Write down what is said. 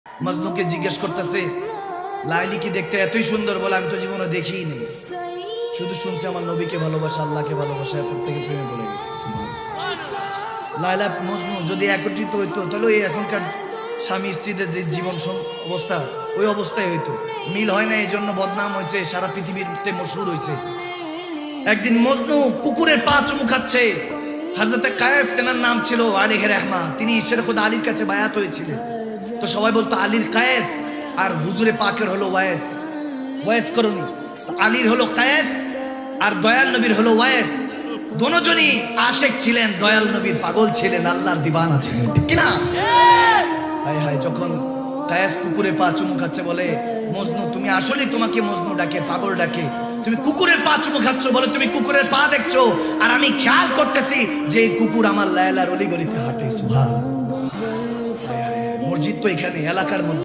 মজনুকে জিজ্ঞেস করতেছে, লাইলি কি দেখতে এতই সুন্দর? বলে, আমি তো জীবনে দেখিই নেই, শুধু শুনছি আমার নবীকে ভালোবাসা, আল্লাহকে ভালোবাসা, প্রত্যেকে প্রেমে পড়ে গেছে। লাইলা মজনু যদি একত্রিত হইতো তাহলে ওই এখনকার স্বামী স্ত্রীদের যে জীবন অবস্থা, ওই অবস্থায় হইতো। মিল হয় না, এই জন্য বদনাম হয়েছে, সারা পৃথিবীতে মশহুর হয়েছে। একদিন মজনু কুকুরের পা চুমু খাচ্ছে। হযরতে কায়েস, তেনার নাম ছিল আলাইহি রাহমা, তিনি ঈশ্বর খোদা আলীর কাছে বায়াত হয়েছিলেন। তো সবাই বলতো আলীর কায়েস আর হুজুরে পাকের হলো ওয়াইস। ওয়াইস করুনি, আলীর হলো কায়েস আর দয়াল নবীর হলো ওয়াইস। দুজনই আশেক ছিলেন, দয়াল নবীর পাগল ছিলেন, আল্লাহর দিবানা ছিলেন, ঠিক কিনা? হায় হায়, যখন কায়েস কুকুরের পা চুমু খাচ্ছে, বলে, মজনু তুমি আসলে, তোমাকে মজনু ডাকে, পাগল ডাকে, তুমি কুকুরের পা চুমু খাচ্ছ, বলে তুমি কুকুরের পা দেখছো আর আমি খেয়াল করতেছি যে এই কুকুর আমার লায়লার অলিগলিতে হাঁটে। সুবহান। মসজিদ তো এখানে এলাকার মধ্যে।